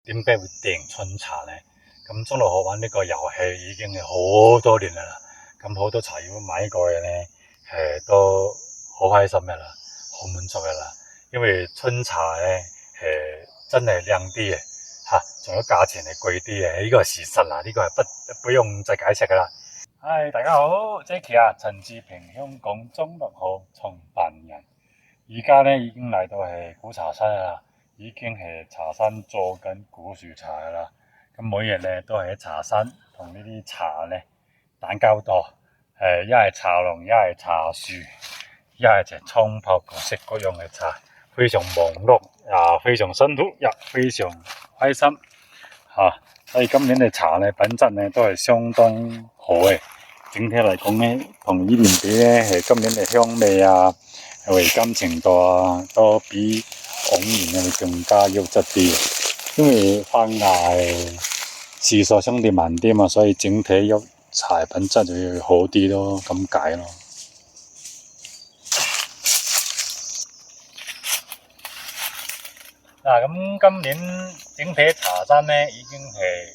點解會訂春茶呢？咁中六合玩呢個遊戲已經係好多年啦，咁好多茶友買過嘅呢，都好開心嘅啦，好滿足嘅啦。因為春茶呢，真係靚啲嘅嚇，仲有價錢係貴啲嘅，呢個係事實啦，呢個係不用再解釋噶啦。嗨，大家好，Jacky 啊，陳志平，香港中六合創辦人，而家呢已經嚟到係古茶山啦。已經係茶山做緊古樹茶噶啦，咁每日咧都係喺茶山同呢啲茶咧打交道，一係茶農，一係茶樹，一係就沖泡各式各樣嘅茶，非常忙碌啊，非常辛苦，非常開心嚇。所以今年嘅茶咧品質咧都係相當好嘅，整體嚟講咧同以前比咧係今年嘅香味啊、回甘程度啊都比往年係更加優質啲，因為番芽次數相對慢啲嘛，所以整體優茶品質就要好啲咯，咁解咯。嗱，咁今年整體茶山咧已經係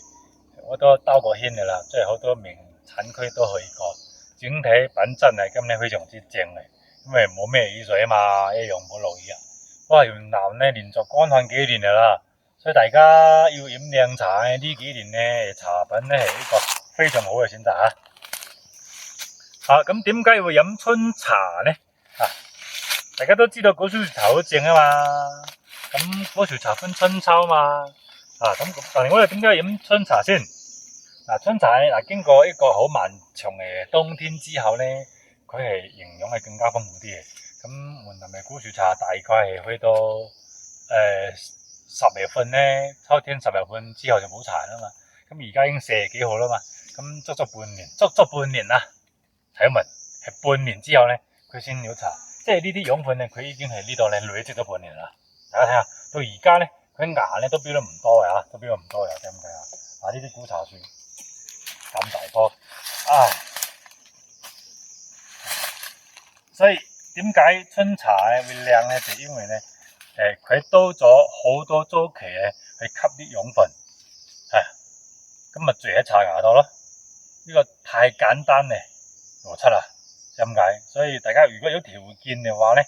我都兜過圈嘅啦，即係好多名產區都去過，整體品質係今年非常之正嘅，因為冇咩雨水啊嘛，一樣冇落雨啊。哇！雲南咧連續乾旱幾年㗎啦，所以大家要飲靚茶呢幾年咧茶品咧係一個非常好嘅選擇嚇。咁點解會飲春茶咧？大家都知道古樹茶好正啊嘛，咁古樹茶分春秋嘛，咁但係我哋點解飲春茶先？春茶經過一個好漫長嘅冬天之後咧，佢係營養係更加豐富啲嘅。咁雲南嘅古樹茶大概係去到10月份咧，秋天10月份之後就冇茶啦嘛。咁而家已經40幾號啦嘛，咁足足半年啦，睇一問係半年之後咧，佢先有茶。即係呢啲養分咧，佢已經係呢度咧累積咗半年啦。大家睇下，到而家咧，佢芽咧都標得唔多嘅嚇，都標得唔多嘅，睇唔睇啊？呢啲古茶樹咁大棵，所以點解春茶咧會靚咧？就因為咧，佢多咗好多周期咧去吸啲養分，咁咪聚喺茶芽度咯。呢個太簡單嘅邏輯啦，咁解。所以大家如果有條件嘅話咧，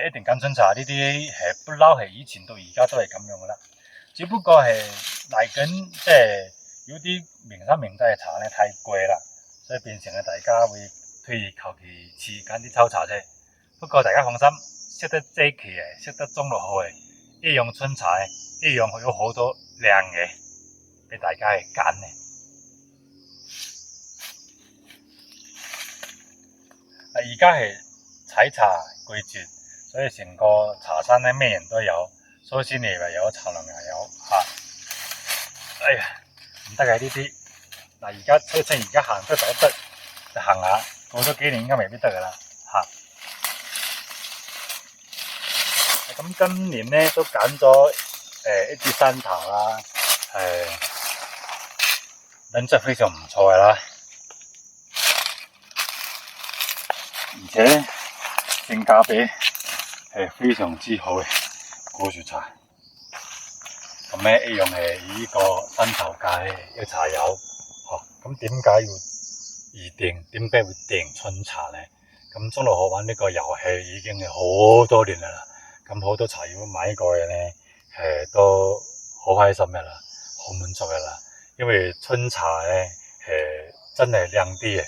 一定揀春茶呢啲係不嬲係以前到而家都係咁樣噶啦。只不過係嚟緊即係有啲名山名寨嘅茶咧太貴啦，所以變成大家會退而求其次揀啲秋茶啫。不過大家放心，識得 Jacky 嘅，識得中六號嘅，一樣春茶一樣有好多靚嘅俾大家去揀嘅。而家係採茶季節，所以成個茶山咧咩人都有，蘇仙爺又有，茶農又有哎呀，唔得嘅呢啲。而家趁而家行得就得，就行下。過咗幾年應該未必得噶啦咁今年咧都揀咗一啲山頭啦，品質非常唔錯噶啦，而且性價比係非常之好嘅古樹茶。咁咧一樣係呢個山頭界嘅茶友，咁點解要點解會訂春茶咧？咁中六合玩呢個遊戲已經係好多年啦，咁好多茶友買過嘅咧，都好開心嘅啦，好滿足嘅啦。因為春茶咧，真係靚啲嘅，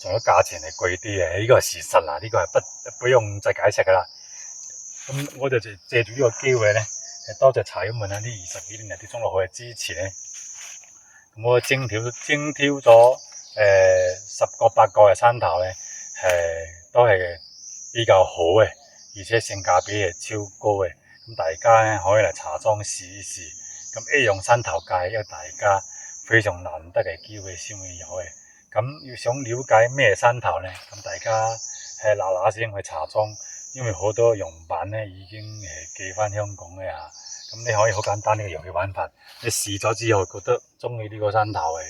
仲有價錢係貴啲嘅，呢個係事實啦，呢個係不用再解釋噶啦。咁我就借住呢個機會咧，多謝茶友們呢20幾年嚟對中六合嘅支持咧。咁我精挑咗10個8個嘅山頭咧，都係比較好嘅，而且性價比係超高嘅。咁大家咧可以嚟茶莊試一試。咁一樣山頭界，因為大家非常難得嘅機會先會有嘅。咁要想了解咩山頭咧，咁大家嗱嗱聲去茶莊，因為好多樣板咧已經寄翻香港嘅嚇。咁你可以好簡單呢個遊戲玩法，你試咗之後覺得中意呢個山頭嘅，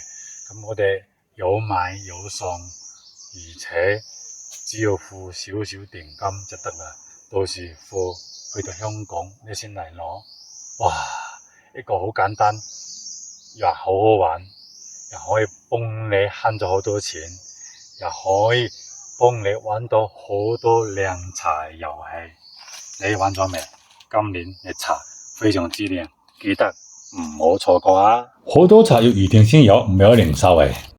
咁我哋有買有送，而且只要付少少定金就得啦。到時貨去到香港你先嚟攞，哇！一個好簡單又好好玩，又可以幫你慳咗好多錢，又可以幫你玩到好多靚茶遊戲。你玩咗未？今年嘅茶非常之靚，記得唔好錯過啊！好多茶要預訂先有，唔係有零售嘅。